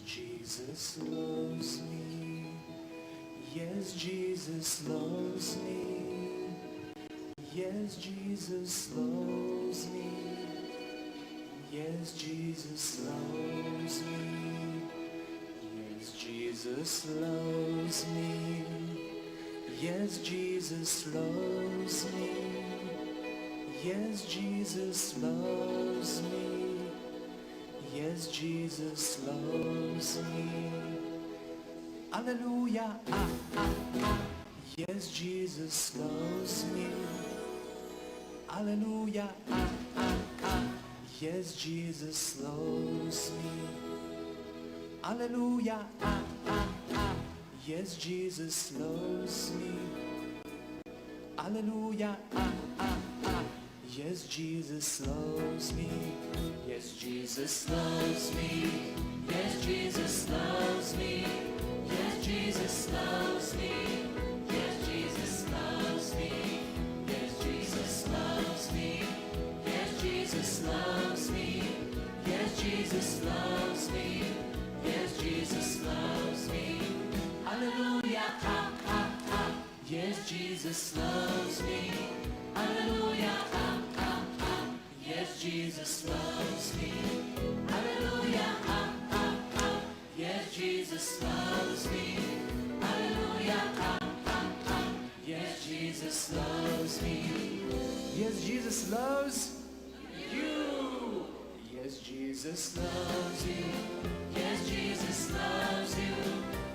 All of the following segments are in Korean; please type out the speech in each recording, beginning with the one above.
Jesus loves me. Yes, Jesus loves me. Yes, Jesus loves me. Yes, Jesus loves me. Yes, Jesus loves me. Yes, Jesus loves me. Yes, Jesus loves me. Yes, Jesus loves me. Hallelujah. Yes, Jesus loves me. Hallelujah. Yes, Jesus loves me. Hallelujah. Yes, Jesus loves me. Hallelujah. Yes, Jesus loves me. Yes, Jesus loves me. Yes, Jesus loves me. Yes, Jesus loves me. Yes, Jesus loves me. Yes, Jesus loves me. Yes, Jesus loves me. Yes, Jesus loves me. Yes, Jesus loves me. Hallelujah. Yes, Jesus loves me. Hallelujah. Yes, Jesus loves me. Hallelujah. Yes, Jesus loves me. Hallelujah. Yes, Jesus loves me. Yes, Jesus loves you. Yes, Jesus loves you. Yes, Jesus loves you.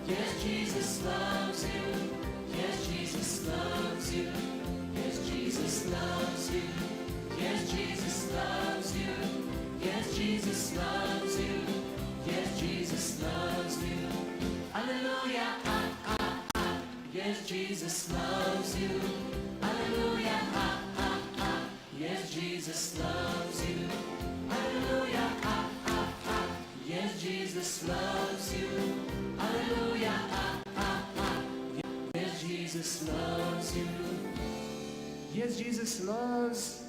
Yes, Jesus loves you. Yes, Jesus loves you. Yes, Jesus loves you. Yes, Jesus loves you. Yes, Jesus loves you. Yes, Jesus loves you. Hallelujah. Yes, Jesus loves you. Hallelujah. Yes, Jesus loves you. Hallelujah. Yes, Jesus loves you. Hallelujah. Yes, Jesus loves you. Yes, Jesus loves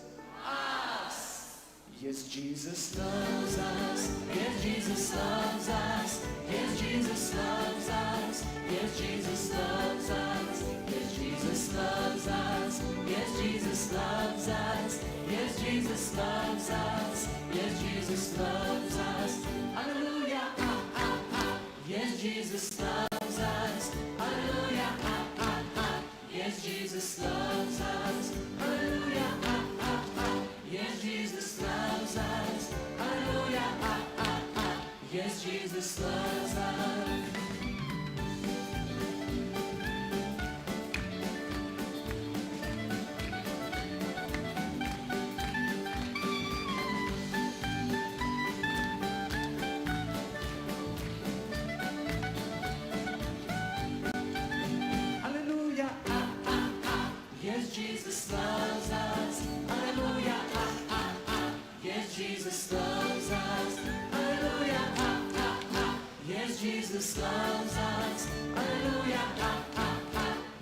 us. Yes, Jesus loves us. Yes, Jesus loves us. Yes, Jesus loves us. Yes, Jesus loves us. Yes, Jesus loves us. Yes, Jesus loves us. Yes, Jesus loves us. Yes, Jesus loves us. Hallelujah. Yes, Jesus loves us. Hallelujah. Yes, Jesus loves us. Hallelujah. Yes, Jesus loves us. Hallelujah. Yes, Jesus loves us. Hallelujah. Yes, Jesus loves us. Hallelujah. Yes, Jesus loves us. Hallelujah. Yes, Jesus loves us. Hallelujah.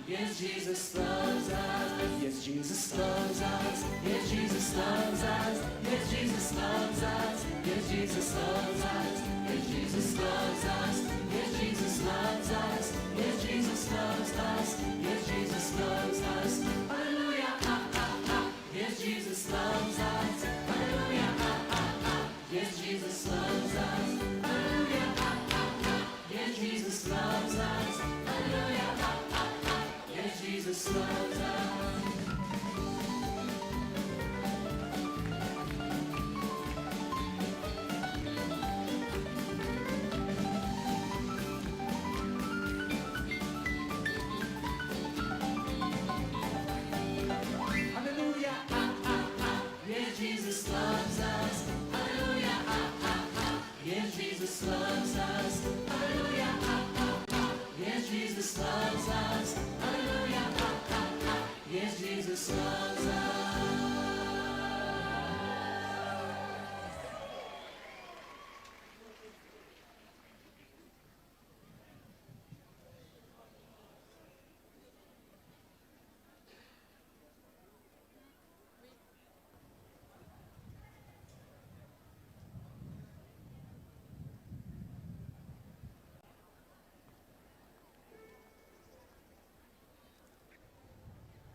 Yes, Jesus loves us. Yes, Jesus loves us. Yes, Jesus loves us. Yes, Jesus loves us. Yes, Jesus loves us. Yes, Jesus loves us. Yes, Jesus loves us. Yes, Jesus loves us. Yes, Jesus loves us. Hallelujah. Yes, Jesus loves us. Hallelujah. Yes, Jesus loves us. Hallelujah. Yes, Jesus loves us. Hallelujah. Yes, Jesus loves us.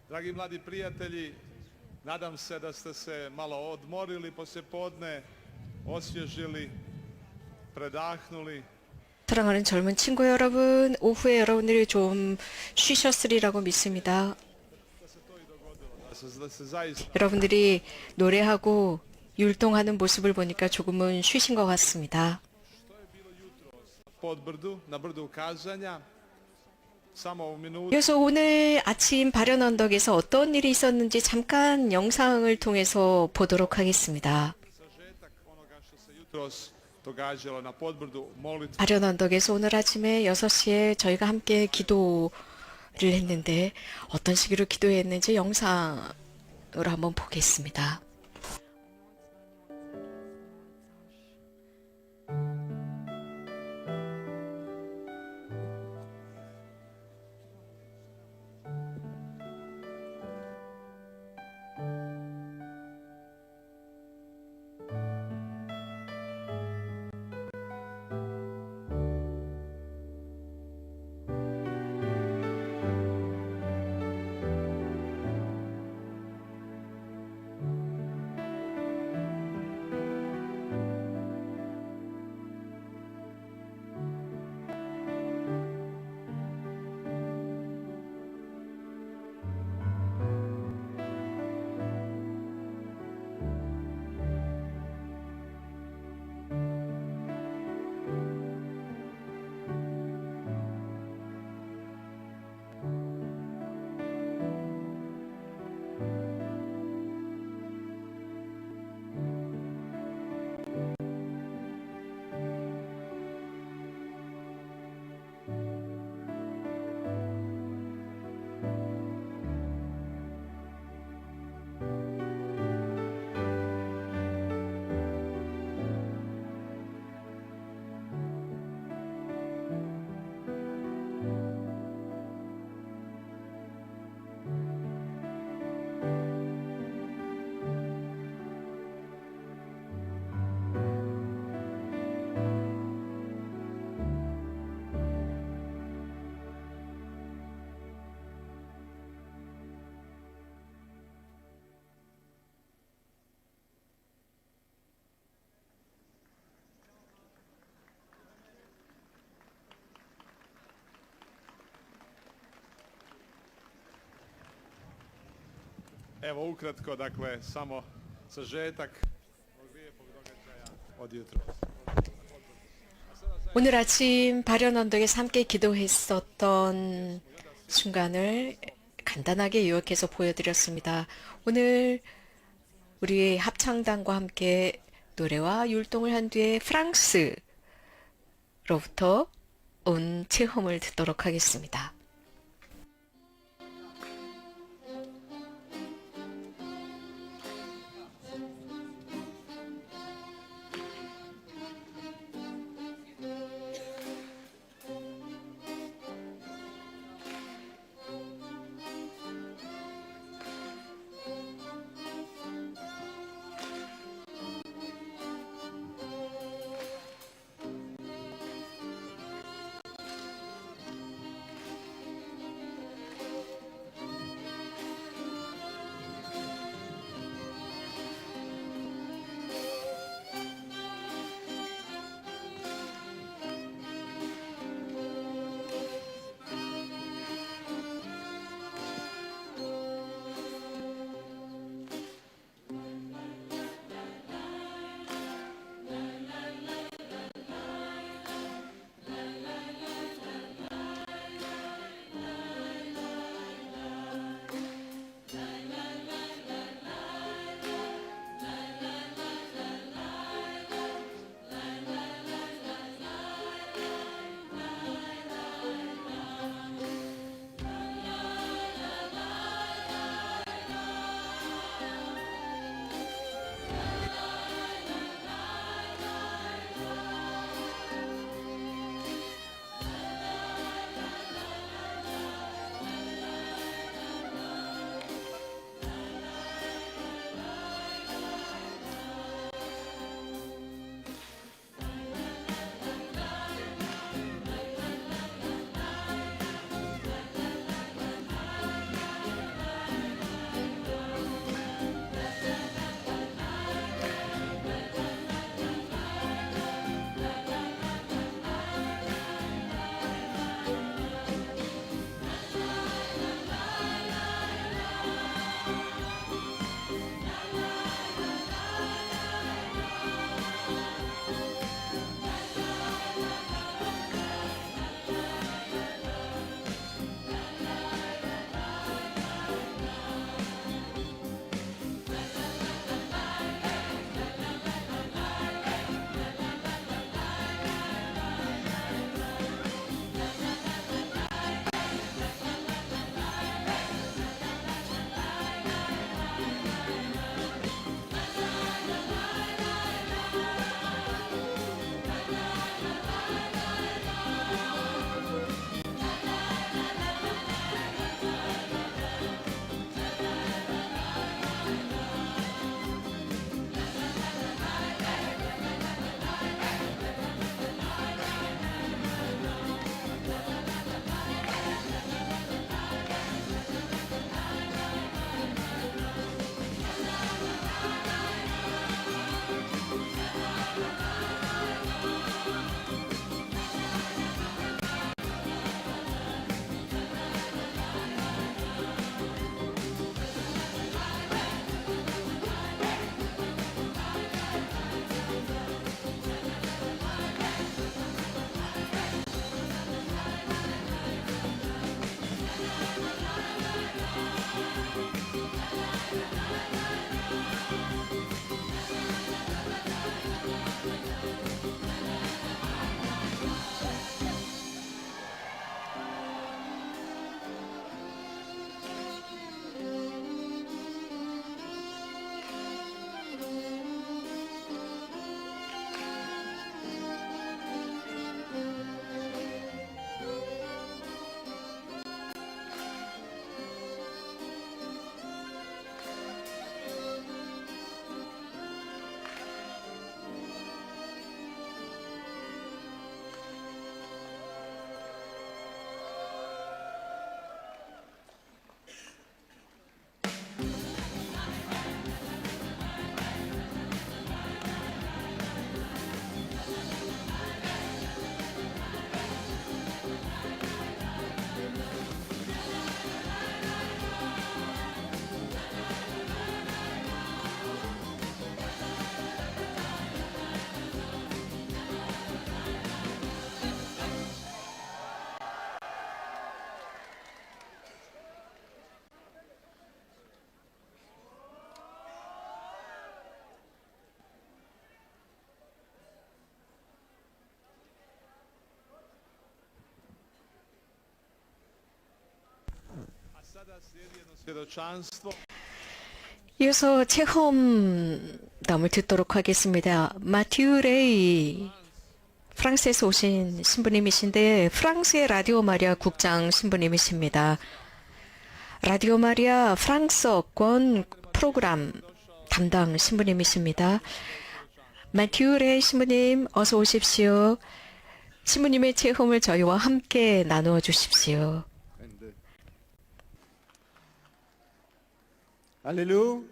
Dragi mladi prijatelji, nadam se da ste se malo odmorili poslijepodne, osvježili, predahnuli. 사랑하는 젊은 친구 여러분, 오후에 여러분들이 좀 쉬셨으리라고 믿습니다. Da se zaista 여러분들이 노래하고 율동하는 모습을 보니까 조금은 쉬신 것 같습니다. podbrdu, na brdu kazanja, samo u minutu 그래서 오늘 아침 발현 언덕에서 어떤 일이 있었는지 잠깐 영상을 통해서 보도록 하겠습니다. sažetak onoga što se jutros događalo na podbrdu, molitva. 발현 언덕에서 오늘 아침에 6시에 저희가 함께 기도를 했는데 어떤 식으로 기도했는지 영상으로 한번 보겠습니다. Evo ukratko, dakle, samo sažetak ovog lijepog događaja od jutros. 오늘 아침 발현 언덕에서 함께 기도했었던 순간을 간단하게 요약해서 보여드렸습니다. 오늘 우리 합창단과 함께 노래와 율동을 한 뒤에 프랑스로부터 온 체험을 듣도록 하겠습니다. svjedočanstvo. 이어서 체험담을 듣도록 하겠습니다. 마티우 레이, 프랑스에서 오신 신부님이신데 프랑스의 라디오 마리아 국장 신부님이십니다. 라디오 마리아 프랑스어권 프로그램 담당 신부님이십니다. 마티우 레이 신부님 어서 오십시오. 신부님의 체험을 저희와 함께 나누어 주십시오. Alléluia.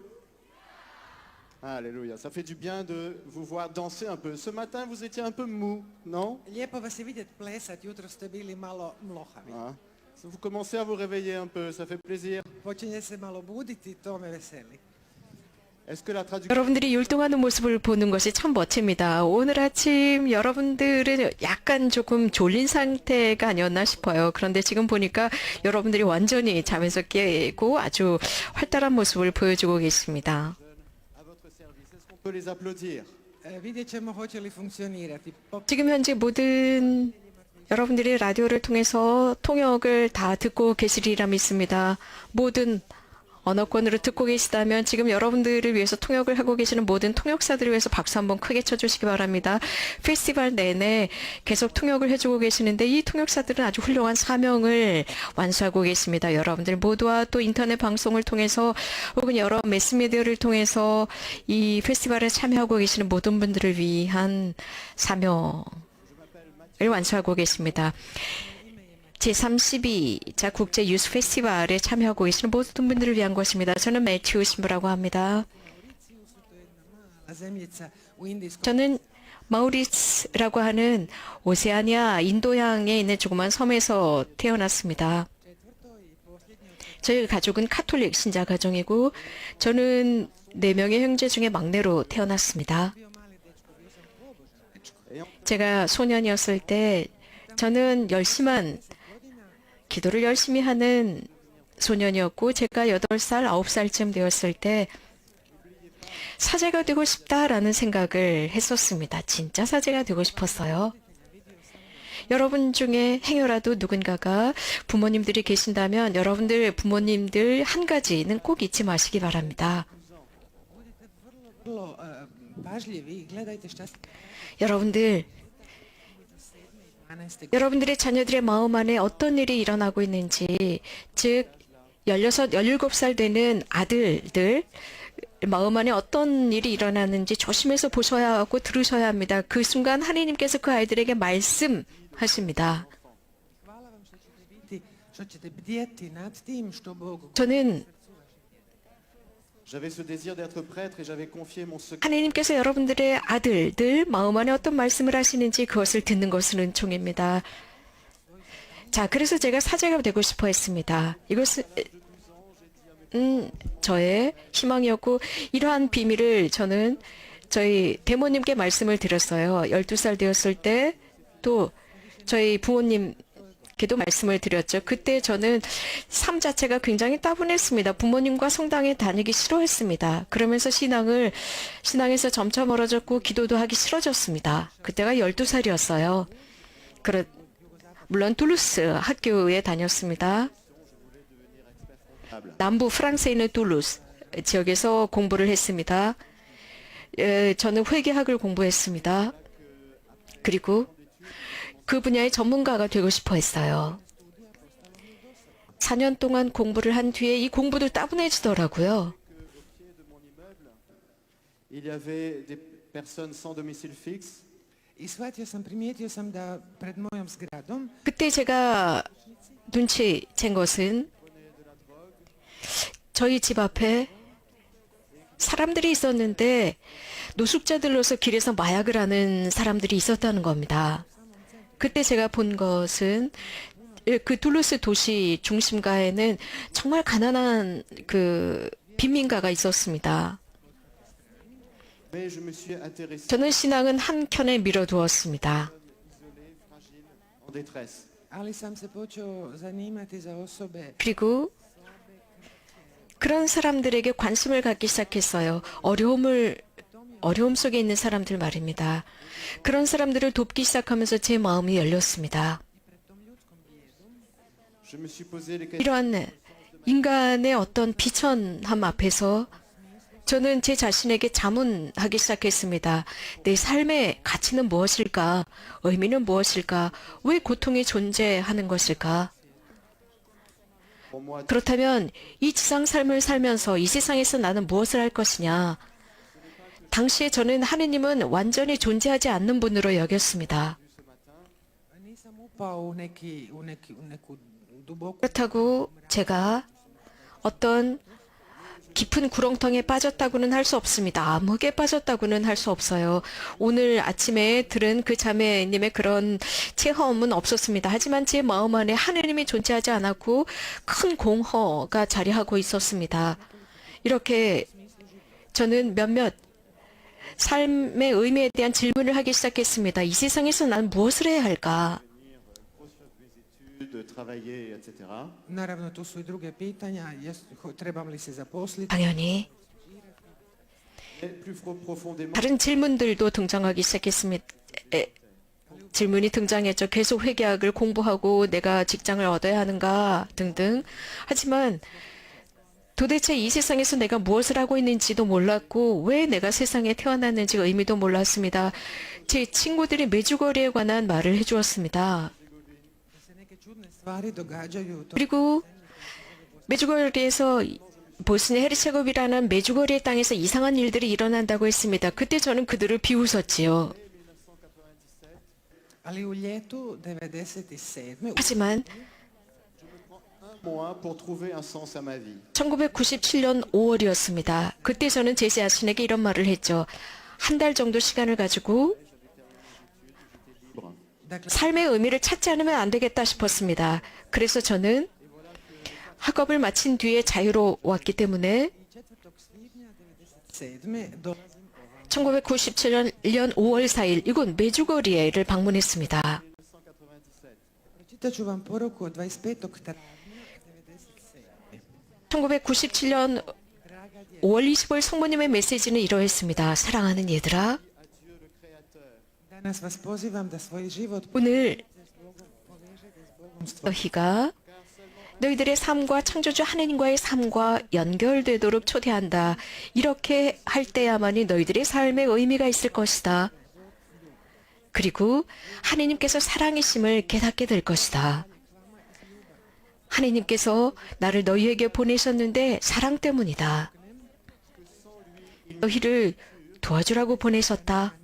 Alléluia. Ça fait du bien de vous voir danser un peu. Ce matin, vous étiez un peu mou, non? Lijepo vas je vidjeti plesat, jutro ste bili malo mlohavi. Ah. Vous commencez à vous réveiller un peu, ça fait plaisir. Počinje se malo buditi, to me veseli. Est-ce que la traduction... 여러분들이 율동하는 모습을 보는 것이 참 멋집니다. 오늘 아침 여러분들은 약간 조금 졸린 상태가 아니었나 싶어요. 그런데 지금 보니까 여러분들이 완전히 잠에서 깨고 아주 활달한 모습을 보여주고 계십니다. à votre service, est-ce qu'on peut les applaudir? Vidjet ćemo hoće li funkcionirati. 지금 현재 모든 여러분들이 라디오를 통해서 통역을 다 듣고 계시리라 믿습니다. 모든 언어권으로 듣고 계시다면 지금 여러분들을 위해서 통역을 하고 계시는 모든 통역사들을 위해서 박수 한번 크게 쳐주시기 바랍니다. 페스티벌 내내 계속 통역을 해주고 계시는데 이 통역사들은 아주 훌륭한 사명을 완수하고 계십니다. 여러분들 모두와 또 인터넷 방송을 통해서 혹은 여러 매스미디어를 통해서 이 페스티벌에 참여하고 계시는 모든 분들을 위한 사명을 완수하고 계십니다. 제32자 국제 유스 페스티벌에 참여하고 계시는 모든 분들을 위한 것입니다. 저는 매튜 신부라고 합니다. A zemljica u Indijskom 저는 마우리츠라고 하는 오세아니아 인도양에 있는 조그만 섬에서 태어났습니다. 저희 가족은 카톨릭 신자 가정이고 저는 4명의 형제 중에 막내로 태어났습니다. 제가 소년이었을 때 저는 열심한 기도를 열심히 하는 소년이었고 제가 8살, 9살쯤 되었을 때 사제가 되고 싶다라는 생각을 했었습니다. 진짜 사제가 되고 싶었어요. 여러분 중에 행여라도 누군가가 부모님들이 계신다면 여러분들 부모님들 한 가지는 꼭 잊지 마시기 바랍니다. vrlo pažljivi i gledajte šta se 여러분들 12. 여러분들의 자녀들의 마음 안에 어떤 일이 일어나고 있는지, 즉 16, 17살 되는 아들들 마음 안에 어떤 일이 일어나는지 조심해서 보셔야 하고 들으셔야 합니다. 그 순간 하나님께서 그 아이들에게 말씀하십니다. Hvala vam što ćete bdjeti nad tim što Bog 저는 J'avais ce désir d'être prêtre et j'avais confié mon secret 하나님께서 여러분들의 아들들 마음 안에 어떤 말씀을 하시는지 그것을 듣는 것은 은총입니다. 자, 그래서 제가 사제가 되고 싶어 했습니다. 이것은 저의 희망이었고 이러한 비밀을 저는 저희 대모님께 말씀을 드렸어요. 12살 되었을 때 또 저희 부모님께도 말씀을 드렸죠. 그때 저는 삶 자체가 굉장히 따분했습니다. 부모님과 성당에 다니기 싫어했습니다. 그러면서 신앙에서 점차 멀어졌고 기도도 하기 싫어졌습니다. 그때가 12살이었어요. 물론 툴루스 학교에 다녔습니다. 남부 프랑스에 있는 툴루스 지역에서 공부를 했습니다. 저는 회계학을 공부했습니다. 그리고 그 분야의 전문가가 되고 싶어 했어요. 4년 동안 공부를 한 뒤에 이 공부도 따분해지더라고요. il y avait des personnes sans domicile fixe. I primijetio sam da pred mojom zgradom 그때 제가 눈치챈 것은 저희 집 앞에 사람들이 있었는데 노숙자들로서 길에서 마약을 하는 사람들이 있었다는 겁니다. 그때 제가 본 것은 그 툴루스 도시 중심가에는 정말 가난한 그 빈민가가 있었습니다. Mais je me suis intéressé 저는 신앙은 한켠에 밀어두었습니다. en détresse. ali sam se počeo zanimati za osobe 그리고 그런 사람들에게 관심을 갖기 시작했어요. 어려움 속에 있는 사람들 말입니다. 그런 사람들을 돕기 시작하면서 제 마음이 열렸습니다. Je me suis posé les questions 이러한 인간의 어떤 비천함 앞에서 저는 제 자신에게 자문하기 시작했습니다. 내 삶의 가치는 무엇일까? 의미는 무엇일까? 왜 고통이 존재하는 것일까? Pour moi, 그렇다면 이 지상 삶을 살면서 이 세상에서 나는 무엇을 할 것이냐? 당시에 저는 하느님은 완전히 존재하지 않는 분으로 여겼습니다. Nisam upao u neku duboku 그렇다고 제가 어떤 깊은 구렁텅이에 빠졌다고는 할 수 없습니다. 암흑에 빠졌다고는 할 수 없어요. 오늘 아침에 들은 그 자매님의 그런 체험은 없었습니다. 하지만 제 마음 안에 하느님이 존재하지 않았고 큰 공허가 자리하고 있었습니다. 이렇게 저는 몇몇 삶의 의미에 대한 질문을 하기 시작했습니다. 이 세상에서 난 무엇을 해야 할까? de travailler, etc. Naravno, tu su i druge pitanja, trebam li se zaposliti. 당연히 Et plus profondément, 다른 질문들도 등장하기 시작했습니다. 질문이 등장했죠. 계속 회계학을 공부하고 내가 직장을 얻어야 하는가 등등. 하지만 도대체 이 세상에서 내가 무엇을 하고 있는지도 몰랐고 왜 내가 세상에 태어났는지 의미도 몰랐습니다. 제 친구들이 메주거리에 관한 말을 해주었습니다. Se neke čudne stvari događaju. 그리고 메주거리에서 보스니 헤르체고비라는 메주거리의 땅에서 이상한 일들이 일어난다고 했습니다. 그때 저는 그들을 비웃었지요. Ali u ljetu 97. 하지만 un mois pour trouver un sens à ma vie. 1997년 5월이었습니다. 그때 저는 제 자신에게 이런 말을 했죠. 한 달 정도 시간을 가지고 Dakle, 삶의 의미를 찾지 않으면 안 되겠다 싶었습니다. 그래서 저는 학업을 마친 뒤에 자유로웠기 때문에 4. svibnja 97. dolazim 1997년 5월 4일 이곳 메주거리에를 방문했습니다. Pročitat ću vam poruku od 25. travnja 97. 1997년 5월 20일 성모님의 메시지는 이러했습니다. 사랑하는 얘들아, Danas vas pozivam da svoj život 오늘 povežete s Bogom stvorenja. 너희가 너희들의 삶과 창조주 하느님과의 삶과 연결되도록 초대한다. 이렇게 할 때야만이 너희들의 삶에 의미가 있을 것이다. 그리고 하느님께서 사랑이심을 깨닫게 될 것이다. 하느님께서 나를 너희에게 보내셨는데 사랑 때문이다. 너희를 도와주라고 보내셨다.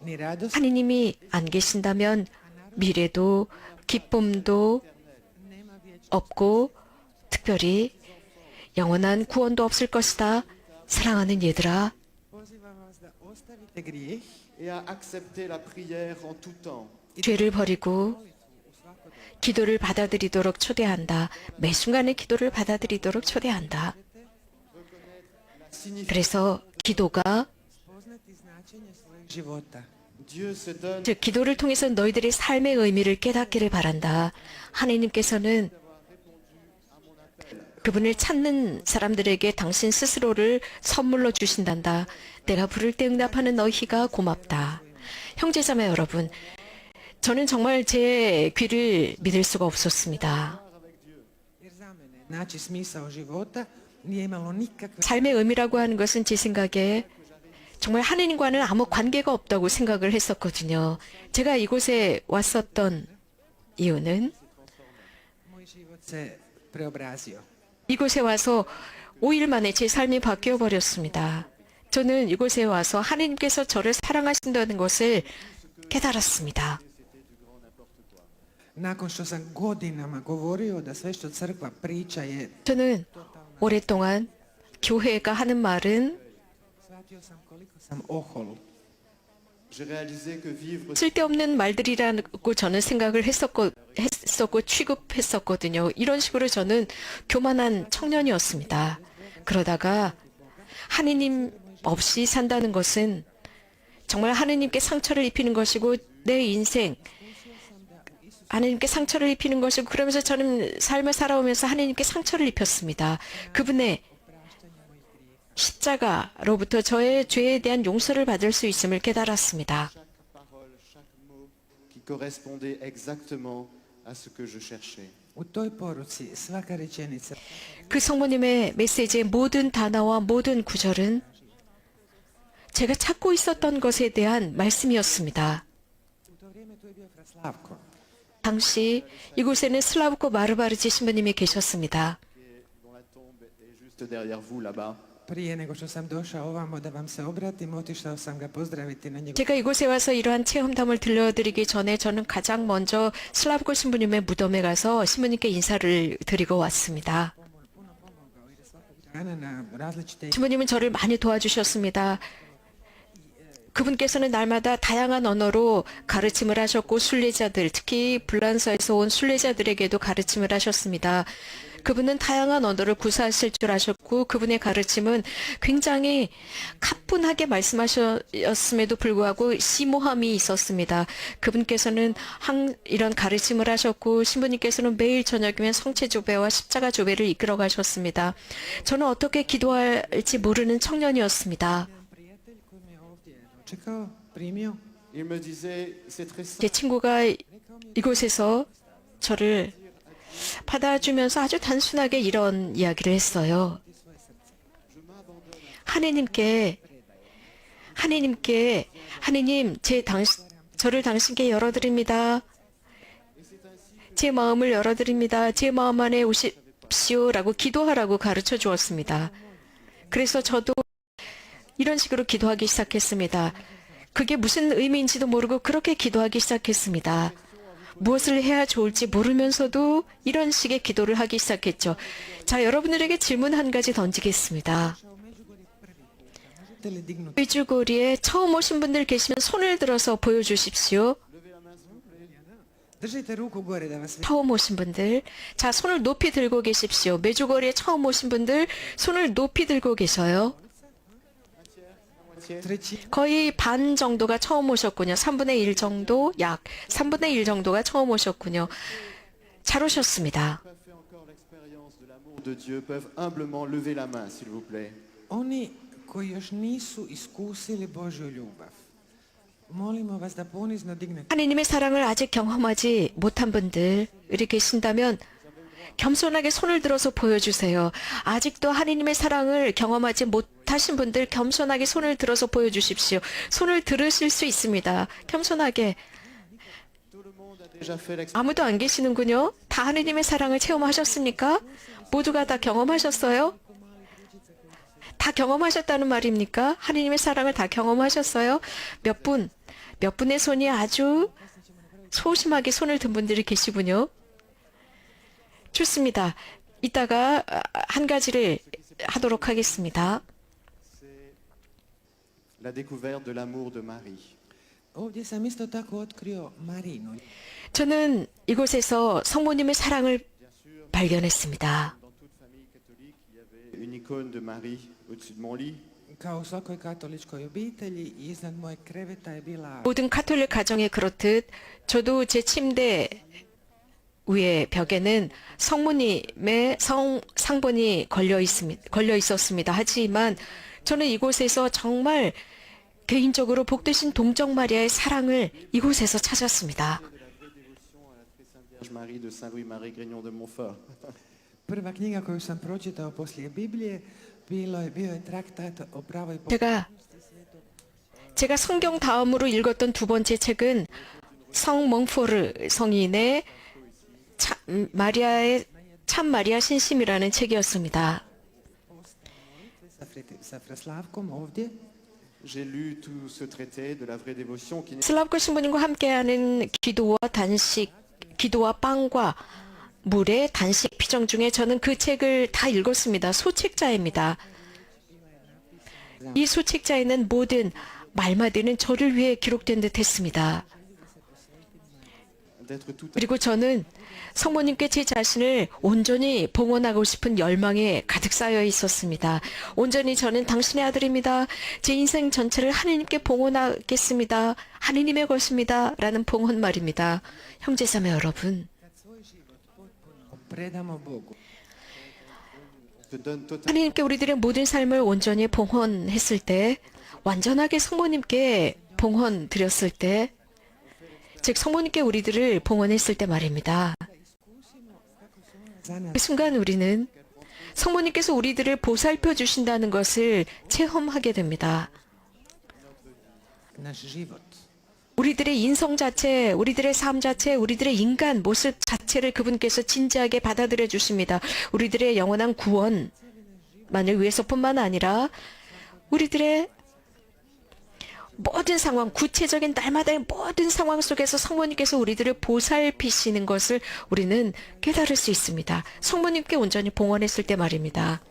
Ni radost, 하느님이 안 계신다면 미래도 기쁨도 없고 특별히 영원한 구원도 없을 것이다. 사랑하는 얘들아, pozivam vas da ostavite grijeh Et à accepter la prière en tout temps. 죄를 버리고 기도를 받아들이도록 초대한다. 매 순간의 기도를 받아들이도록 초대한다. 그래서 기도가 poznati značenje svojeg života. Dieu se donne 즉 기도를 통해서 너희들의 삶의 의미를 깨닫기를 바란다. 하나님께서는 그분을 찾는 사람들에게 당신 스스로를 선물로 주신단다. 내가 부를 때 응답하는 너희가 고맙다. 형제자매 여러분, 저는 정말 제 귀를 믿을 수가 없었습니다. Jer za mene naći smisao života nije imalo nikakve 삶의 의미라고 하는 것은 제 생각에 정말 하느님과는 아무 관계가 없다고 생각을 했었거든요. 제가 이곳에 왔었던 이유는 moj život se preobrazio. 이곳에 와서 5일 만에 제 삶이 바뀌어 버렸습니다. 저는 이곳에 와서 하느님께서 저를 사랑하신다는 것을 깨달았습니다. Nakon što sam godinama govorio da sve što crkva priča je, 저는 오랫동안 교회가 하는 말은 shvatio sam koliko sam ohol. j'ai réalisé que vivre 쓸데없는 말들이라고 저는 생각을 했었고 취급했었거든요. 이런 식으로 저는 교만한 청년이었습니다. 그러다가 하느님 없이 산다는 것은 정말 하느님께 상처를 입히는 것이고 내 인생 하느님께 상처를 입히는 것이고 그러면서 저는 삶을 살아오면서 하느님께 상처를 입혔습니다. 그분의 십자가로부터 저의 죄에 대한 용서를 받을 수 있음을 깨달았습니다. chaque parole, chaque mot qui correspondait exactement à ce que je cherchais. U toj poruci svaka rečenica 그 성모님의 메시지의 모든 단어와 모든 구절은 제가 찾고 있었던 것에 대한 말씀이었습니다. u to vrijeme tu je bio Fra Slavko. 당시 이곳에는 슬라브코 마르바르지 신부님이 계셨습니다. dont la tombe est juste derrière vous là-bas. Prije nego što sam došao ovamo da vam se obratim, otišao sam ga pozdraviti na njegov 제가 이곳에 와서 이러한 체험담을 들려드리기 전에 저는 가장 먼저 슬라브코 신부님의 무덤에 가서 신부님께 인사를 드리고 왔습니다. dana na različite 신부님은 저를 많이 도와주셨습니다. 그분께서는 날마다 다양한 언어로 가르침을 하셨고 순례자들, 특히 불란서에서 온 순례자들에게도 가르침을 하셨습니다. 그분은 다양한 언어를 구사하실 줄 아셨고 그분의 가르침은 굉장히 가뿐하게 말씀하셨음에도 불구하고 심오함이 있었습니다. 그분께서는 이런 가르침을 하셨고 신부님께서는 매일 저녁이면 성체조배와 십자가 조배를 이끌어 가셨습니다. 저는 어떻게 기도할지 모르는 청년이었습니다. prijatelj koji me ovdje dočekao, primio. Il me disait, c'est très 제 simple. 친구가 이곳에서 저를 받아주면서 아주 단순하게 이런 이야기를 했어요. 하느님, 저를 당신께 열어드립니다. 제 마음을 열어드립니다. 제 마음 안에 오십시오라고 기도하라고 가르쳐 주었습니다. 그래서 저도 이런 식으로 기도하기 시작했습니다. 그게 무슨 의미인지도 모르고 그렇게 기도하기 시작했습니다. 무엇을 해야 좋을지 모르면서도 이런 식의 기도를 하기 시작했죠. 자, 여러분들에게 질문 한 가지 던지겠습니다. Možete li dignuti? 위주고리에 처음 오신 분들 계시면 손을 들어서 보여주십시오. Držite ruku gore da vas 처음 오신 분들. 자, 손을 높이 들고 계십시오. 메주거리에 처음 오신 분들 손을 높이 들고 계셔요. treći. 거의 반 정도가 처음 오셨군요. 3분의 1 정도, 약 3분의 1 정도가 처음 오셨군요. 잘 오셨습니다. Pas fait encore l'expérience de l'amour de Dieu peuvent humblement lever la main, s'il vous plaît. Oni koji još nisu iskusili Božju ljubav, molimo vas da ponizno dignete. 하느님의 사랑을 아직 경험하지 못한 분들이 계신다면 겸손하게 손을 들어서 보여주세요. 아직도 하느님의 사랑을 경험하지 못하신 분들 겸손하게 손을 들어서 보여주십시오. 손을 들으실 수 있습니다. 겸손하게. Tout le monde a déjà fait l'expérience. 아무도 안 계시는군요. 다 하느님의 사랑을 체험하셨습니까? 모두가 다 경험하셨어요? 다 경험하셨다는 말입니까? 하느님의 사랑을 다 경험하셨어요? 몇 분의 손이 아주 소심하게 손을 든 분들이 계시군요. 좋습니다. 이따가 한 가지를 하도록 하겠습니다. La découverte de l'amour de Marie. Ovdje sam isto tako otkrio Marinu. 저는 이곳에서 성모님의 사랑을 발견했습니다. Dans toute famille catholique, il y avait une icône de Marie au-dessus de mon lit. Kao u svakoj katoličkoj obitelji, iznad mojeg kreveta je bila 모든 카톨릭 가정에 그렇듯 저도 제 침대 위에 벽에는 성모님의 상본이 걸려 있었습니다. 하지만 저는 이곳에서 정말 개인적으로 복되신 동정 마리아의 사랑을 이곳에서 찾았습니다. Vierge Marie de Saint-Louis-Marie Grignon de Montfort. prva knjiga koju sam pročitao poslije Biblije, bio je traktat o pravoj 제가 성경 다음으로 읽었던 두 번째 책은 성 몽포르 성인의 참 마리아 신심이라는 책이었습니다. sa Fra Slavkom ovdje. J'ai lu tout ce traité de la vraie dévotion qui n'est 슬라브코 신부님과 함께하는 기도와 빵과 물의 단식 피정 중에 저는 그 책을 다 읽었습니다. 소책자입니다. 이 소책자에는 모든 말마디는 저를 위해 기록된 듯 했습니다. d'être tout 그리고 저는 성모님께 제 자신을 온전히 봉헌하고 싶은 열망에 가득 쌓여 있었습니다. 온전히 저는 당신의 아들입니다. 제 인생 전체를 하느님께 봉헌하겠습니다. 하느님의 것입니다. 라는 봉헌 말입니다. 형제자매 여러분, Predamo Bogu. se donne totalement. 하느님께 우리들의 모든 삶을 온전히 봉헌했을 때, 완전하게 성모님께 봉헌 드렸을 때, 즉 성모님께 우리들을 봉헌했을 때 말입니다. 그 순간 우리는 성모님께서 우리들을 보살펴 주신다는 것을 체험하게 됩니다. naš život. 우리들의 인성 자체, 우리들의 삶 자체, 우리들의 인간 모습 자체를 그분께서 진지하게 받아들여 주십니다. 우리들의 영원한 구원만을 위해서뿐만 아니라 우리들의 모든 상황, 구체적인 날마다의 모든 상황 속에서 성모님께서 우리들을 보살피시는 것을 우리는 깨달을 수 있습니다. 성모님께 온전히 봉헌했을 때 말입니다.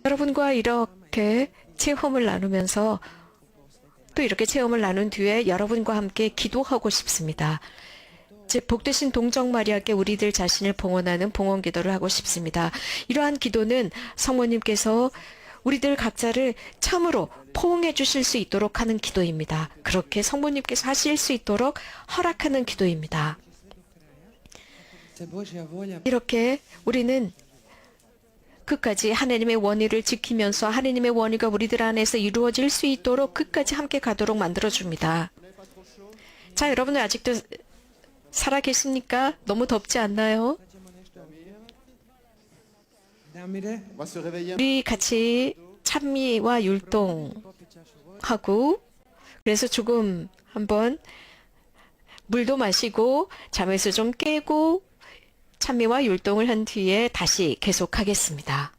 여러분과 이렇게 체험을 나누면서 또 이렇게 체험을 나눈 뒤에 여러분과 함께 기도하고 싶습니다. 즉 복되신 동정 마리아께 우리들 자신을 봉헌하는 봉헌 기도를 하고 싶습니다. 이러한 기도는 성모님께서 우리들 각자를 참으로 포옹해 주실 수 있도록 하는 기도입니다. 그렇게 성모님께서 하실 수 있도록 허락하는 기도입니다. Se Božja volja 이렇게 우리는 끝까지 하나님의 원의를 지키면서 하나님의 원의가 우리들 안에서 이루어질 수 있도록 끝까지 함께 가도록 만들어줍니다. 자, 여러분들 아직도 살아 계십니까? 너무 덥지 않나요? Damire, On va se réveiller. 우리 같이 찬미와 율동하고 그래서 조금 한번 물도 마시고 잠에서 좀 깨고 찬미와 율동을 한 뒤에 다시 계속하겠습니다.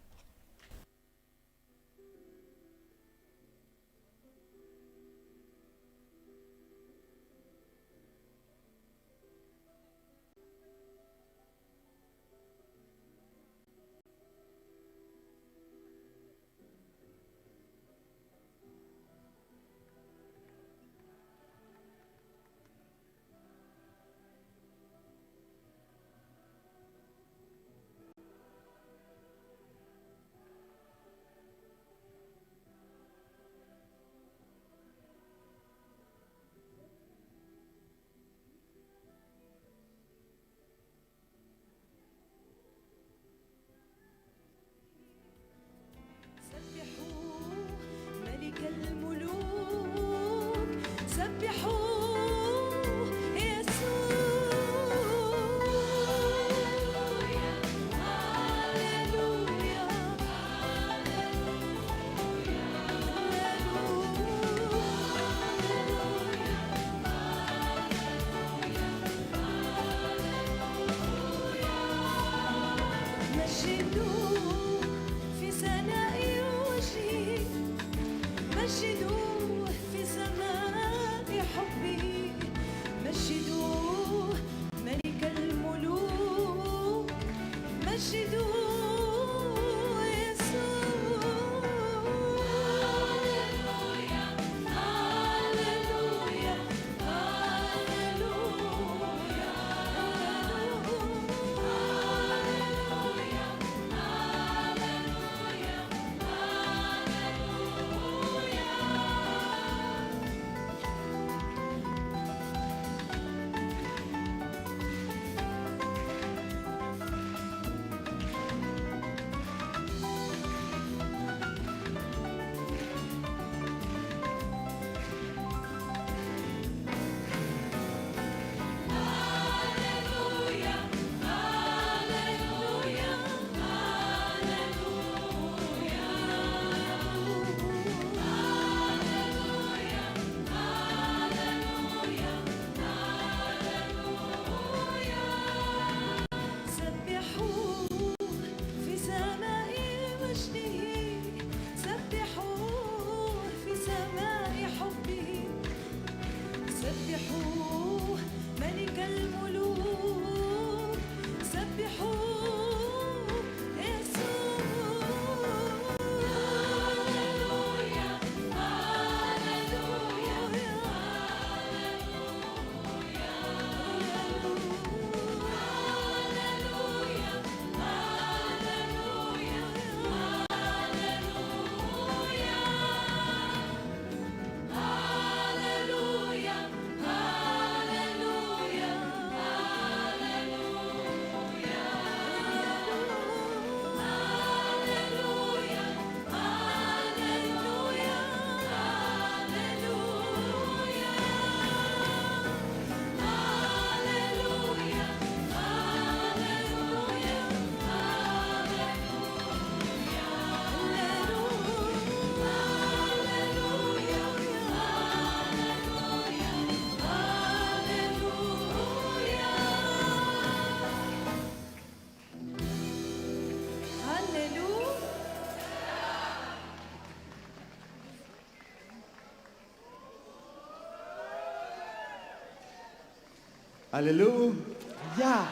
Alléluia.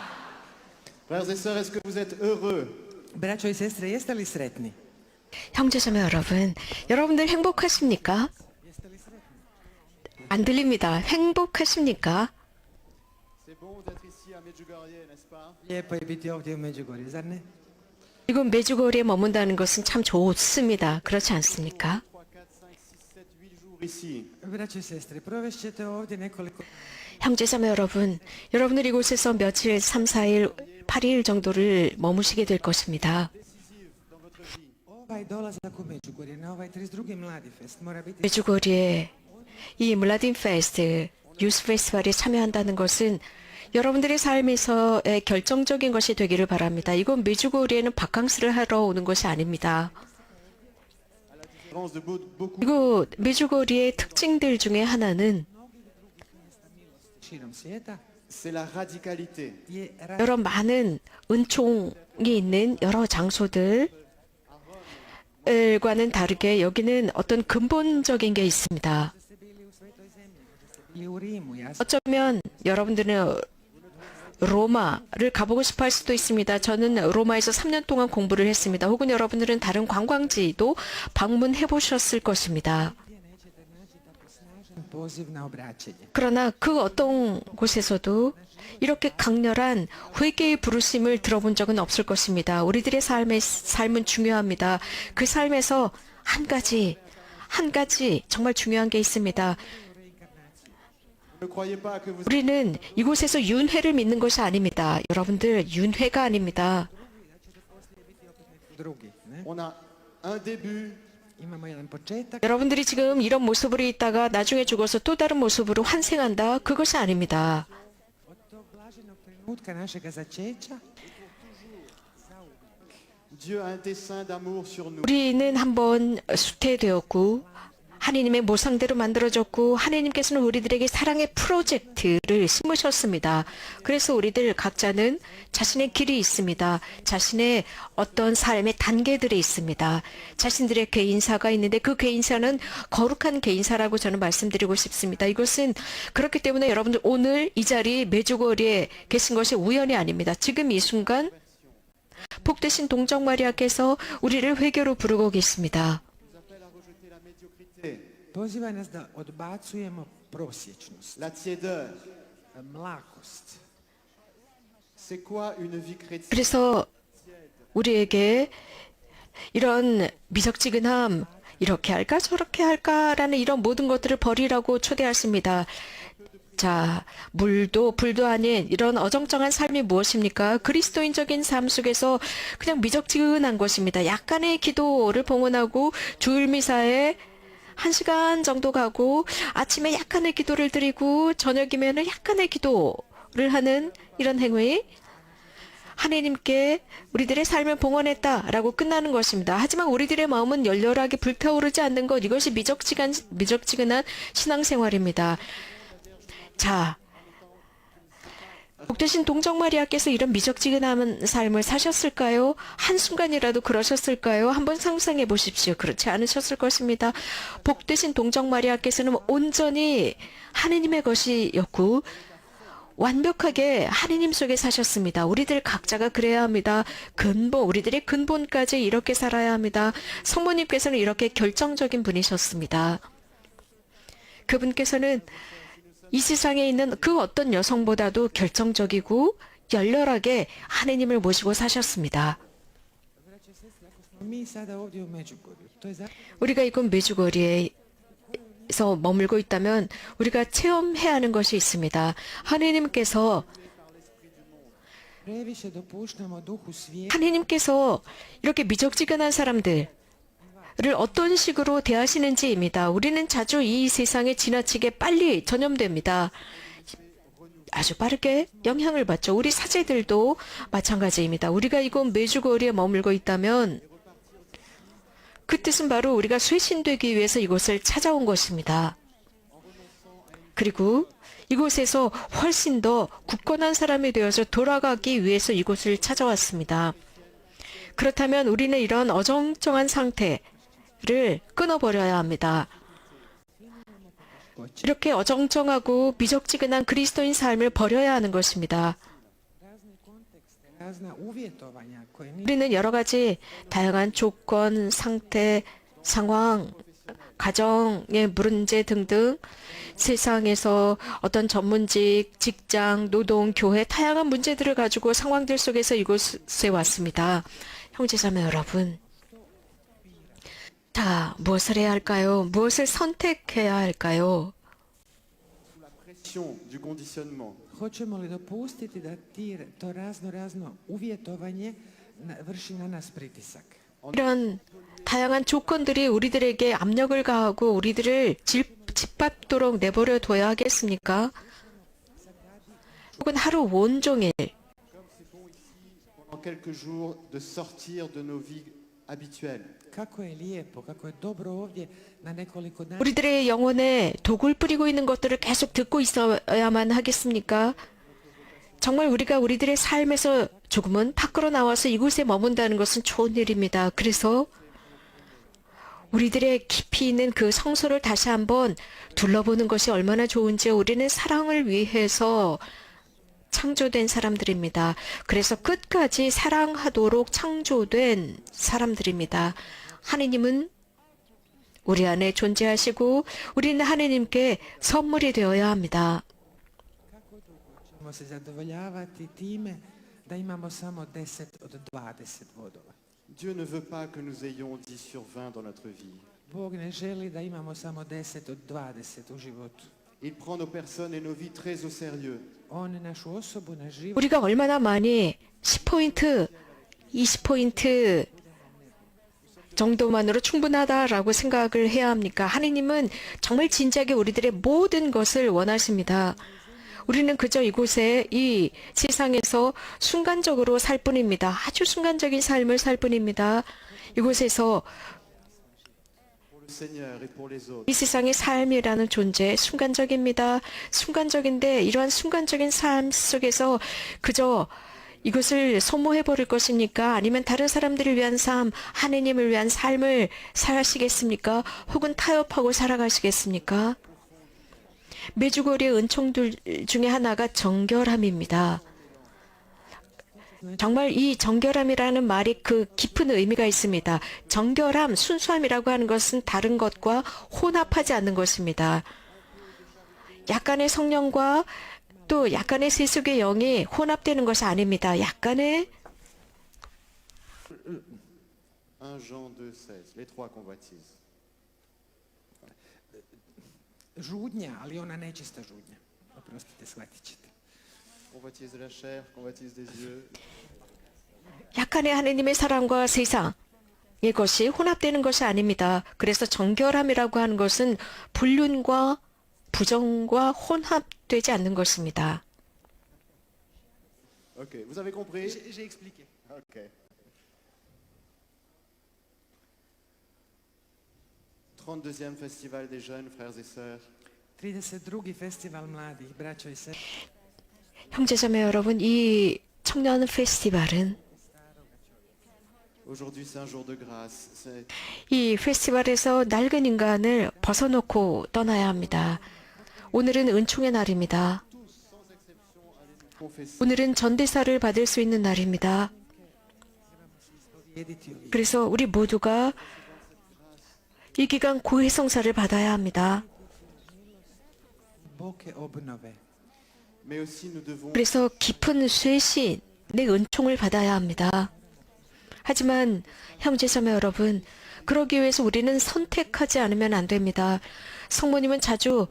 Frères et sœurs, est-ce que vous êtes heureux? Braćo i sestre, jeste li sretni? 형제자매 여러분, 여러분들 행복하십니까? 안 들립니다. 행복하십니까? C'est bon d'être ici à Medjugorje, n'est-ce pas? Lijepo je biti ovdje u Međugorju, zar ne? 이곳 메주거리에 머문다는 것은 참 좋습니다. 그렇지 않습니까? 3, 4, 5, 6, 7, 8 jours ici. Braćo i sestre, provešćete ovdje nekoliko... 형제자매 여러분, 여러분들 이곳에서 며칠, 3, 4일, 8일 정도를 머무시게 될 것입니다. Ovaj dolazak u Međugorje na ovaj 32. Mladi fest mora biti 메주거리에 이 물라딘 페스트, 유스 페스티벌에 참여한다는 것은 여러분들의 삶에서의 결정적인 것이 되기를 바랍니다. 이건 메주거리에는 바캉스를 하러 오는 것이 아닙니다. Différence de beaucoup 이곳 메주거리의 특징들 중에 하나는 širom svijeta c'est la radicalité. je 여러 많은 은총이 있는 여러 장소들과는 다르게 여기는 어떤 근본적인 게 있습니다. bili u Rimu, ja sam 어쩌면 여러분들은 로마를 가보고 싶어 할 수도 있습니다. 저는 로마에서 3년 동안 공부를 했습니다. 혹은 여러분들은 다른 관광지도 방문해 보셨을 것입니다. poziv na obraćenje. 그러나 그 어떤 곳에서도 이렇게 강렬한 회개의 부르심을 들어본 적은 없을 것입니다. 우리들의 삶은 중요합니다. 그 삶에서 한 가지 정말 중요한 게 있습니다. Ne croyez pas que vous 우리는 이곳에서 윤회를 믿는 것이 아닙니다. 여러분들 윤회가 아닙니다. Drugi, ne? on a un début Imamo jedan početak, 여러분들이 지금 이런 모습으로 있다가 나중에 죽어서 또 다른 모습으로 환생한다. 그것이 아닙니다. od tog blaženog trenutka našega začeća Dieu a un dessein d'amour sur nous. 우리는 한번 수태되었고 하나님의 모상대로 만들어졌고 하나님께서는 우리들에게 사랑의 프로젝트를 심으셨습니다. 그래서 우리들 각자는 자신의 길이 있습니다. 자신의 어떤 삶의 단계들이 있습니다. 자신들의 개인사가 있는데 그 개인사는 거룩한 개인사라고 저는 말씀드리고 싶습니다. 이것은 그렇기 때문에 여러분들 오늘 이 자리 메주거리에 계신 것이 우연이 아닙니다. 지금 이 순간 복되신 동정 마리아께서 우리를 회개로 부르고 계십니다. poziva nas da odbacujemo prosječnost, La tiédeur, mlakost. c'est quoi une vie chrétienne? 그래서 우리에게 이런 미적지근함, 이렇게 할까 저렇게 할까라는 이런 모든 것들을 버리라고 초대하십니다. 자, 물도 불도 아닌 이런 어정쩡한 삶이 무엇입니까? 그리스도인적인 삶 속에서 그냥 미적지근한 것입니다. 약간의 기도를 봉헌하고 주일 미사에 1시간 정도 가고 아침에 약간의 기도를 드리고 저녁이면은 약간의 기도를 하는 이런 행위, 하나님께 우리들의 삶을 봉헌했다라고 끝나는 것입니다. 하지만 우리들의 마음은 열렬하게 불타오르지 않는 것, 이것이 미적지근한 신앙생활입니다. 자, 복되신 동정 마리아께서 이런 미적지근한 삶을 사셨을까요? 한순간이라도 그러셨을까요? 한번 상상해 보십시오. 그렇지 않으셨을 것입니다. 복되신 동정 마리아께서는 온전히 하느님의 것이었고 완벽하게 하느님 속에 사셨습니다. 우리들 각자가 그래야 합니다. 우리들의 근본까지 이렇게 살아야 합니다. 성모님께서는 이렇게 결정적인 분이셨습니다. 그분께서는 이 세상에 있는 그 어떤 여성보다도 결정적이고 열렬하게 하느님을 모시고 사셨습니다. Mi sada ovdje u Međugorju, to je za... 우리가 이곳 메주거리에서 머물고 있다면 우리가 체험해야 하는 것이 있습니다. 하느님께서 previše dopuštamo duhu svijeta 하느님께서 이렇게 미적지근한 사람들을 어떤 식으로 대하시는지입니다. 우리는 자주 이 세상에 지나치게 빨리 전염됩니다. 아주 빠르게 영향을 받죠. 우리 사제들도 마찬가지입니다. 우리가 이곳 메주거리에 머물고 있다면 그 뜻은 바로 우리가 쇄신되기 위해서 이곳을 찾아온 것입니다. 그리고 이곳에서 훨씬 더 굳건한 사람이 되어서 돌아가기 위해서 이곳을 찾아왔습니다. 그렇다면 우리는 이런 어정쩡한 상태를 끊어버려야 합니다. 이렇게 어정쩡하고 미적지근한 그리스도인 삶을 버려야 하는 것입니다. Razna uvjetovanja koje nisu 우리는 여러 가지 다양한 조건, 상태, 상황, 가정의 문제 등등 세상에서 어떤 전문직, 직장, 노동, 교회 다양한 문제들을 가지고 상황들 속에서 이곳에 왔습니다. 형제자매 여러분, 다 무엇을 해야 할까요? 무엇을 선택해야 할까요? Pression du conditionnement. Hoćemo li dopustiti da to razno uvjetovanje vrši na nas pritisak? 이런 다양한 조건들이 우리들에게 압력을 가하고 우리들을 짓밟도록 내버려 둬야 하겠습니까? 혹은 하루 온종일 Pendant quelques jours, de sortir de nos vies habituelles. Kako je lijepo, kako je dobro ovdje na nekoliko dana 우리들의 영혼에 독을 뿌리고 있는 것들을 계속 듣고 있어야만 하겠습니까? 정말 우리가 우리들의 삶에서 조금은 밖으로 나와서 이곳에 머문다는 것은 좋은 일입니다. 그래서 우리들의 깊이 있는 그 성소를 다시 한번 둘러보는 것이 얼마나 좋은지. 우리는 사랑을 위해서 창조된 사람들입니다. 그래서 끝까지 사랑하도록 창조된 사람들입니다. 하느님은 우리 안에 존재하시고 우리는 하느님께 선물이 되어야 합니다. ćemo se zadovoljavati time da imamo samo 10 od 20 vodova. Dieu ne veut pas que nous ayons 10 sur 20 dans notre vie. Bog ne želi da imamo samo 10 od 20 u životu. Il prend nos personnes et nos vies très au sérieux. On našu osobu, naš život 우리가 얼마나 많이 10포인트, 20포인트 정도만으로 충분하다라고 생각을 해야 합니까? 하느님은 정말 진지하게 우리들의 모든 것을 원하십니다. 우리는 그저 이곳에 이 세상에서 순간적으로 살 뿐입니다. 아주 순간적인 삶을 살 뿐입니다. 이곳에서 Pour le Seigneur et pour les autres. 이 세상의 삶이라는 존재 순간적입니다. 순간적인데 이러한 순간적인 삶 속에서 그저 이것을 소모해 버릴 것입니까? 아니면 다른 사람들을 위한 삶, 하느님을 위한 삶을 사시겠습니까? 혹은 타협하고 살아가시겠습니까? 메주거리의 은총들 중에 하나가 정결함입니다. 정말 이 정결함이라는 말이 그 깊은 의미가 있습니다. 정결함, 순수함이라고 하는 것은 다른 것과 혼합하지 않는 것입니다. 약간의 성령과 또 약간의 세속의 영이 혼합되는 것이 아닙니다. 약간의 1 Jean 2,16, les trois convoitises. žudnja, ali ona nečista žudnja. Oprostite, shvatit ćete. Convoitise de la chair, convoitise des yeux. 약간의 하느님의 사랑과 세상의 것이 혼합되는 것이 아닙니다. 그래서 정결함이라고 하는 것은 불륜과 부정과 혼합되지 않는 것입니다. Ok, vous avez compris? J'ai expliqué. Ok. 32e Festival des jeunes, frères et sœurs. 32. festival mladih, braćo i sestre. 형제자매 여러분, 이 청년 페스티벌은 Aujourd'hui, c'est un jour de grâce. C'est 이 페스티벌에서 낡은 인간을 벗어놓고 떠나야 합니다. 오늘은 은총의 날입니다. confesser. 오늘은 전대사를 받을 수 있는 날입니다. 그래서 우리 모두가 이 기간 고해성사를 받아야 합니다. Boke obnove. Mais aussi, nous devons 그래서 깊은 쇄신의 은총을 받아야 합니다. 하지만 형제자매 여러분, 그러기 위해서 우리는 선택하지 않으면 안 됩니다. 성모님은 자주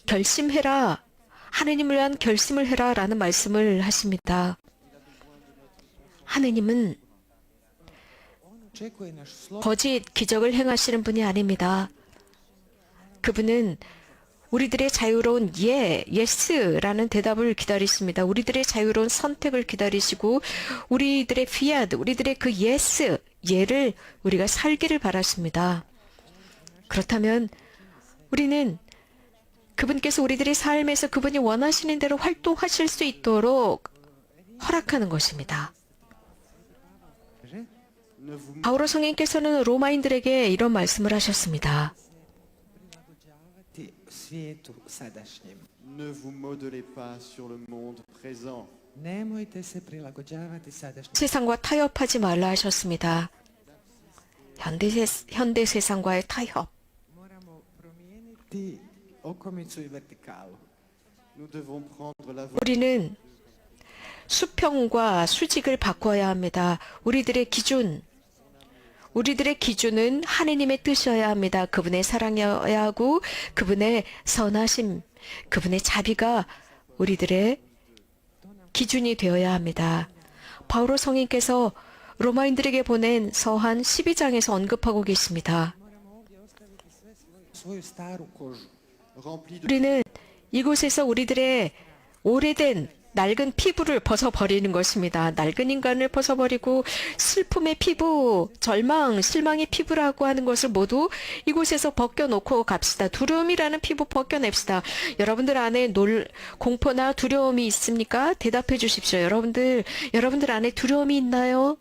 결심해라, 하느님을 위한 결심을 해라 라는 말씀을 하십니다. 하느님은 Očekuje naš slov. 거짓 기적을 행하시는 분이 아닙니다. 그분은 우리들의 자유로운 예스라는 대답을 기다리십니다. 우리들의 자유로운 선택을 기다리시고 우리들의 피아드, 우리들의 그 예스, 예를 우리가 살기를 바라십니다. 그렇다면 우리는 그분께서 우리들의 삶에서 그분이 원하시는 대로 활동하실 수 있도록 허락하는 것입니다. ne vous 바오로 성인께서는 로마인들에게 이런 말씀을 하셨습니다. prilagoditi svijetu sadašnjem. Ne vous modelez pas sur le monde présent. Nemojte se prilagođavati sadašnjem. 세상과 타협하지 말라 하셨습니다. 현대 세상과의 타협. Moramo promijeniti okomicu i vertikalu. Nous devons prendre la voie. 우리는 수평과 수직을 바꿔야 합니다. 우리들의 기준은 하느님의 뜻이어야 합니다. 그분의 사랑이어야 하고 그분의 선하심, 그분의 자비가 우리들의 기준이 되어야 합니다. 바오로 성인께서 로마인들에게 보낸 서한 12장에서 언급하고 계십니다. Svoju staru kožu. Rempli de 우리는 이곳에서 우리들의 오래된 낡은 피부를 벗어버리는 것입니다. 낡은 인간을 벗어버리고 슬픔의 피부, 절망, 실망의 피부라고 하는 것을 모두 이곳에서 벗겨놓고 갑시다. 두려움이라는 피부 벗겨냅시다. 여러분들 안에 공포나 두려움이 있습니까? 대답해 주십시오. 여러분들 안에 두려움이 있나요?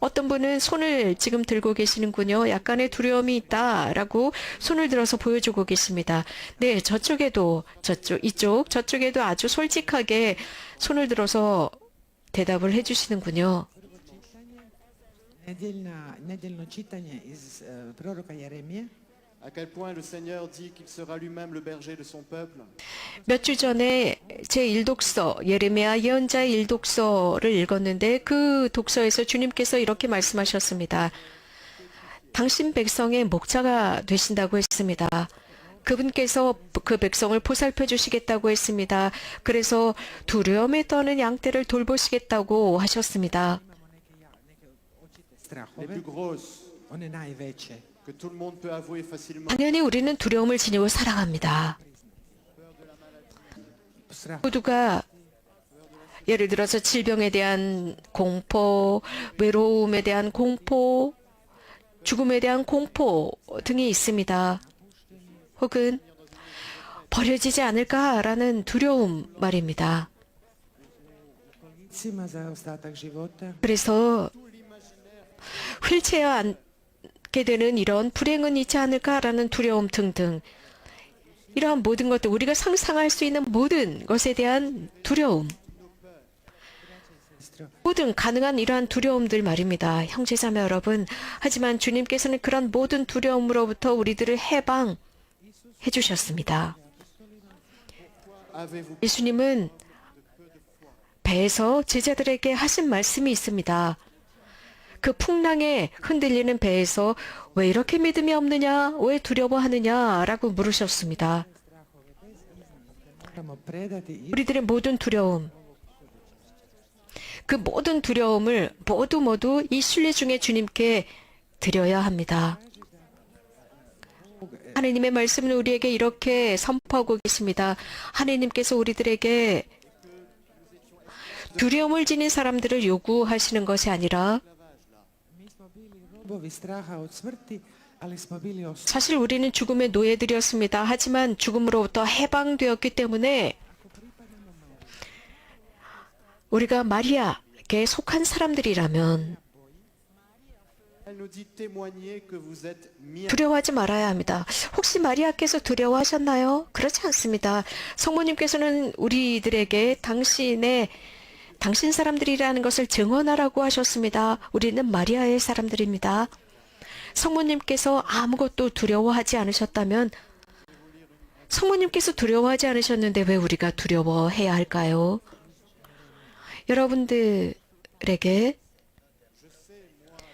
어떤 분은 손을 지금 들고 계시는군요. 약간의 두려움이 있다라고 손을 들어서 보여주고 계십니다. 네, 저쪽에도 아주 솔직하게 손을 들어서 대답을 해주시는군요. Nedjeljno čitanje iz proroka Jeremije. à quel point le Seigneur dit qu'il sera lui-même le berger de son peuple. 몇 주 전에 제 일독서, 예레미야 예언자의 일독서를 읽었는데 그 독서에서 주님께서 이렇게 말씀하셨습니다. 당신 백성의 목자가 되신다고 했습니다. 그분께서 그 백성을 보살펴 주시겠다고 했습니다. 그래서 두려움에 떠는 양떼를 돌보시겠다고 하셨습니다. Les Strahove, plus grosses one najveće. que tout le monde peut avouer facilement. 당연히 우리는 두려움을 지니고 살아갑니다. Strah 모두가 예를 들어서 질병에 대한 공포, 외로움에 대한 공포, 죽음에 대한 공포 등이 있습니다. 혹은 버려지지 않을까라는 두려움 말입니다. cima za ostatak života. 그래서 휠체어 앉게 되는 이런 불행은 있지 않을까라는 두려움 등등. 이러한 모든 것들, 우리가 상상할 수 있는 모든 것에 대한 두려움. 모든 가능한 이러한 두려움들 말입니다. 형제자매 여러분. 하지만 주님께서는 그런 모든 두려움으로부터 우리들을 해방해 주셨습니다. Avez-vous 예수님은 배에서 제자들에게 하신 말씀이 있습니다. 그 풍랑에 흔들리는 배에서 왜 이렇게 믿음이 없느냐, 왜 두려워하느냐라고 물으셨습니다. Moramo predati i 우리들의 모든 두려움, 그 모든 두려움을 모두 이 순례 중에 주님께 드려야 합니다. 하나님의 말씀은 우리에게 이렇게 선포하고 계십니다. 하나님께서 우리들에게 두려움을 지닌 사람들을 요구하시는 것이 아니라 robovi straha od smrti, ali smo bili 사실 우리는 죽음의 노예들이었습니다. 하지만 죽음으로부터 해방되었기 때문에 우리가 마리아에게 속한 사람들이라면 Elle nous dit témoigner que vous êtes mis 두려워하지 말아야 합니다. 혹시 마리아께서 두려워하셨나요? 그렇지 않습니다. 성모님께서는 우리들에게 당신 사람들이라는 것을 증언하라고 하셨습니다. 우리는 마리아의 사람들입니다. 성모님께서 아무것도 두려워하지 않으셨다면 성모님께서 두려워하지 않으셨는데 왜 우리가 두려워해야 할까요? 여러분들에게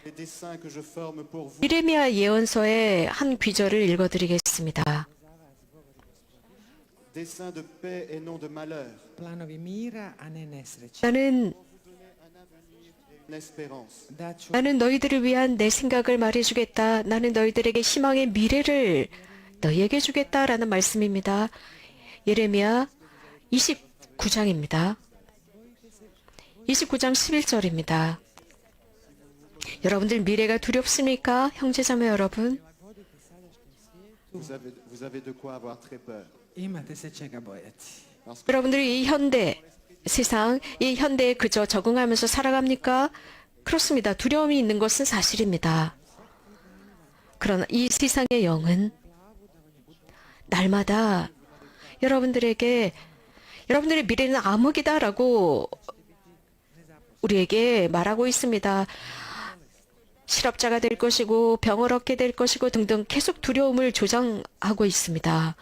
les dessins que je forme pour vous. 예레미야 예언서의 한 귀절을 읽어드리겠습니다. Dessins de paix et non de malheur. planovi mira, a ne nesreće. 나는 Une espérance. 나는 너희들을 위한 내 생각을 말해주겠다. 나는 너희들에게 희망의 미래를 너희에게 주겠다라는 말씀입니다. 예레미야 29장입니다. 29장 11절입니다. 여러분들 미래가 두렵습니까? 형제자매 여러분. Vous avez de quoi avoir très peur. Imate se čega bojati. 여러분들이 이 현대 세상, 이 현대에 그저 적응하면서 살아갑니까? 그렇습니다. 두려움이 있는 것은 사실입니다. 그러나 이 세상의 영은 날마다 여러분들에게 여러분들의 미래는 암흑이다라고 우리에게 말하고 있습니다. 실업자가 될 것이고 병을 얻게 될 것이고 등등 계속 두려움을 조장하고 있습니다.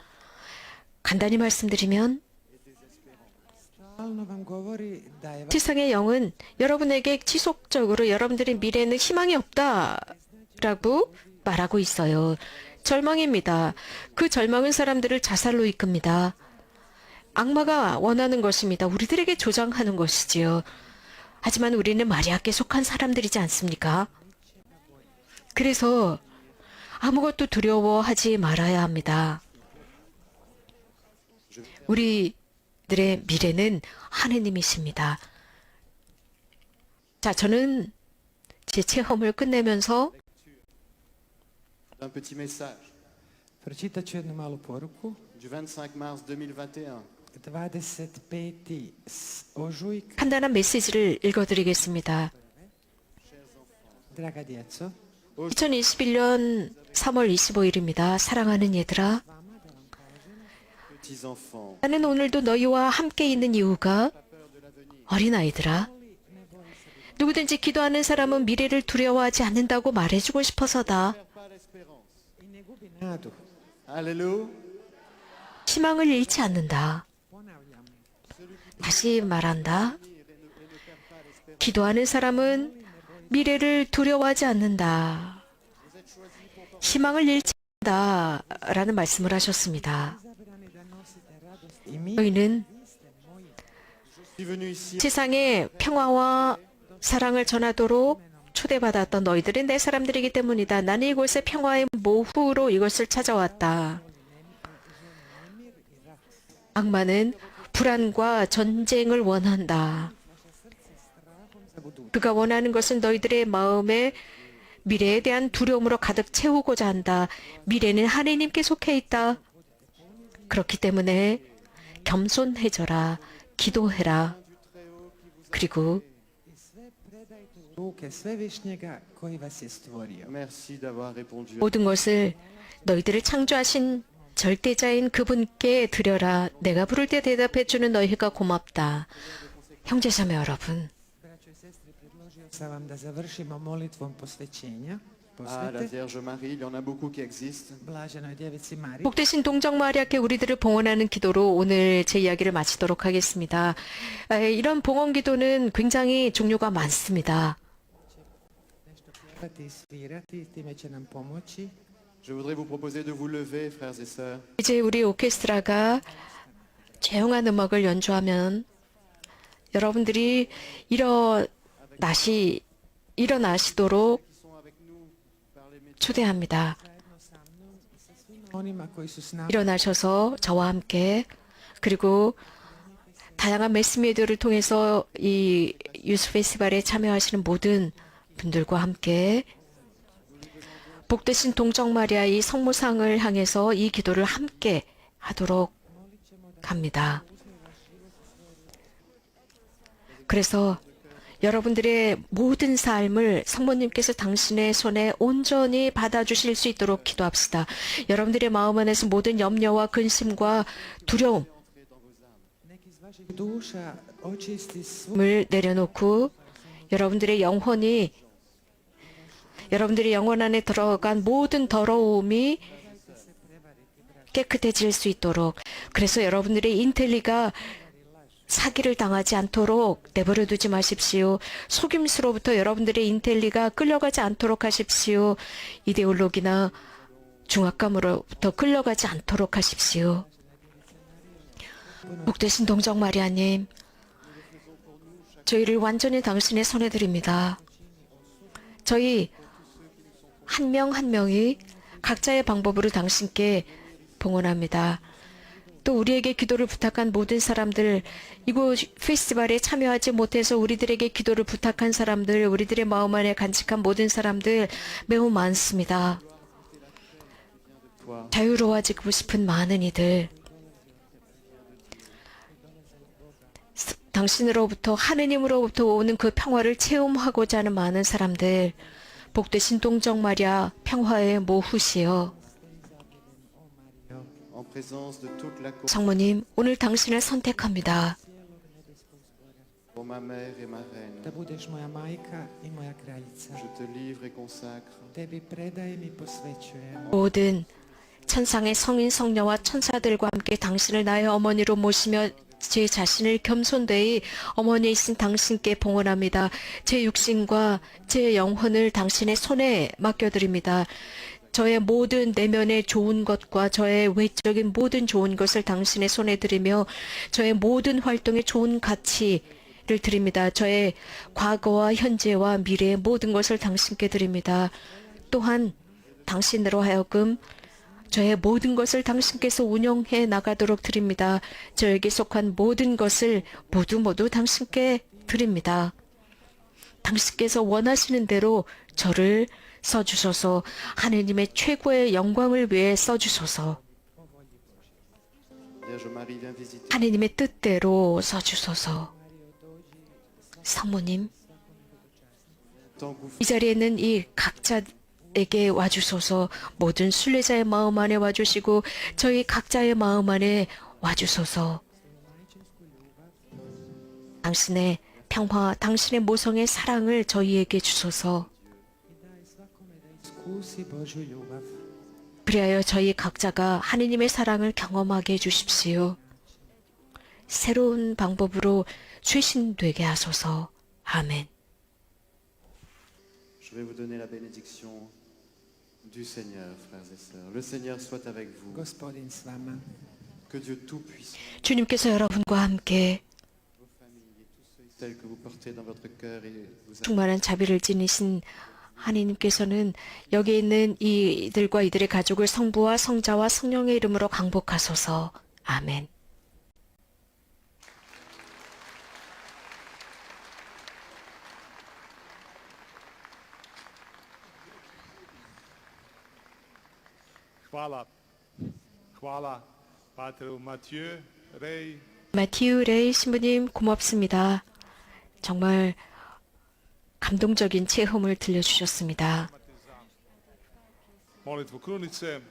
간단히 말씀드리면 Stalno vam govori da je 세상의 영은 여러분에게 지속적으로 여러분들의 미래에는 희망이 없다라고 말하고 있어요. 절망입니다. 그 절망은 사람들을 자살로 이끕니다. 악마가 원하는 것입니다. 우리들에게 조장하는 것이지요. 하지만 우리는 마리아께 속한 사람들이지 않습니까? 그래서 아무것도 두려워하지 말아야 합니다. 우리들의 미래는 하느님이십니다. 자, 저는 제 체험을 끝내면서 Un petit message pročitat ću jednu malu poruku. du 25 mars 2021. 25. ožujka, 간단한 메시지를 읽어드리겠습니다. draga djeco, 2021년 3월 25일입니다. 사랑하는 얘들아, Petits enfants, 나는 오늘도 너희와 함께 있는 이유가 어린아이들아, 누구든지 기도하는 사람은 미래를 두려워하지 않는다고 말해주고 싶어서다. pas l'espérance. i ne gubi nadu. Alléluia. 희망을 잃지 않는다. Ponavljam, 다시 말한다. 기도하는 사람은 미래를 두려워하지 않는다. 희망을 잃지 않는다. 라는 말씀을 하셨습니다. izabrani da nosite radost i mir. 너희는 Je suis venu ici 세상에 평화와 사랑을 전하도록 초대받았던 너희들이 내 사람들이기 때문이다. 나는 이곳에 평화의 모후로 이것을 찾아왔다. 악마는 불안과 전쟁을 원한다. 그가 원하는 것은 너희들의 마음에 미래에 대한 두려움으로 가득 채우고자 한다. 미래는 하느님께 속해 있다. 그렇기 때문에 겸손해져라. 기도해라. 그리고 U ruke svevišnjega koji vas je stvorio. Merci d'avoir répondu. 모든 것을 너희들을 창조하신 절대자인 그분께 드려라. 내가 부를 때 대답해주는 너희가 고맙다. 형제자매 여러분, Braćo i sestre, predložio sam vam da završimo molitvom posvećenja. Ah, la Posvete Vierge Marie, il y en a beaucoup qui existent. Blaženoj djevici Mariji. 복되신 동정 마리아께 우리들을 봉헌하는 기도로 오늘 제 이야기를 마치도록 하겠습니다. 이런 봉헌 기도는 굉장히 종류가 많습니다. Nešto pjevati i svirati, time će nam pomoći. Je voudrais vous proposer de vous lever, frères et sœurs. 이제 우리 오케스트라가 조용한 음악을 연주하면 여러분들이 일어나시도록 초대합니다. Onima koji su s nama 일어나셔서 저와 함께, 그리고 다양한 매스미디어를 통해서 이 유스 페스티벌에 참여하시는 모든 분들과 함께 복되신 동정 마리아의 성모상을 향해서 이 기도를 함께 하도록 합니다. 그래서 여러분들의 모든 삶을 성모님께서 당신의 손에 온전히 받아주실 수 있도록 기도합시다. 여러분들의 마음 안에서 모든 염려와 근심과 두려움, neki iz vaših duša očisti svu 을 내려놓고 여러분들의 영혼 안에 들어간 모든 더러움이 깨끗해질 수 있도록, 그래서 여러분들의 인텔리가 사기를 당하지 않도록 내버려 두지 마십시오. 속임수로부터 여러분들의 인텔리가 끌려가지 않도록 하십시오. 이데올로기나 중압감으로부터 끌려가지 않도록 하십시오. 복되신 동정 마리아님, 저희를 완전히 당신의 손에 드립니다. 저희 한 명 한 명이 각자의 방법으로 당신께 봉헌합니다. 또 우리에게 기도를 부탁한 모든 사람들, 이곳 페스티벌에 참여하지 못해서 우리들에게 기도를 부탁한 사람들, 우리들의 마음 안에 간직한 모든 사람들 매우 많습니다. 자유로워지고 싶은 많은 이들, 당신으로부터, 하느님으로부터 오는 그 평화를 체험하고자 하는 많은 사람들, 복되신 동정 마리아 평화의 모후시여, en présence de toute la cour, 성모님, 오늘 당신을 선택합니다. pour ma mère et ma reine. da budeš moja majka i moja kraljica. Je te livre et consacre Tebi predajem i posvećujem 모든 천상의 성인 성녀와 천사들과 함께 당신을 나의 어머니로 모시며 제 자신을 겸손되이 어머니이신 당신께 봉헌합니다. 제 육신과 제 영혼을 당신의 손에 맡겨드립니다. 저의 모든 내면의 좋은 것과 저의 외적인 모든 좋은 것을 당신의 손에 드리며 저의 모든 활동에 좋은 가치를 드립니다. 저의 과거와 현재와 미래의 모든 것을 당신께 드립니다. 또한 당신으로 하여금 저의 모든 것을 당신께서 운영해 나가도록 드립니다. 저에게 속한 모든 것을 모두 당신께 드립니다. 당신께서 원하시는 대로 저를 써주소서. 하느님의 최고의 영광을 위해 써주소서. Vierge Marie, viens visiter 하느님의 뜻대로 써주소서. 사모님, ton gouffre 이 자리에 있는 이 각자에게 와주소서. 모든 순례자의 마음 안에 와주시고 저희 각자의 마음 안에 와주소서. 당신의 평화, 당신의 모성의 사랑을 저희에게 주소서. iskusi Božju ljubav. 그리하여 저희 각자가 하느님의 사랑을 경험하게 해주십시오. 새로운 방법으로 쇄신되게 하소서. 아멘. Je vais vous donner la bénédiction du Seigneur, frères et sœurs. Le Seigneur soit avec vous. Gospodin s vama. Que Dieu Tout-Puissant, 주님께서 여러분과 함께 vos familles et tous ceux et celles que vous portez dans votre cœur et vous 충만한 자비를 지니신 하느님께서는 여기 있는 이들과 이들의 가족을 성부와 성자와 성령의 이름으로 강복하소서. 아멘. Hvala Pateru Mathieu, Rey, 마티우 레이 신부님 고맙습니다. 정말 감동적인 체험을 들려주셨습니다. molitvu krunice.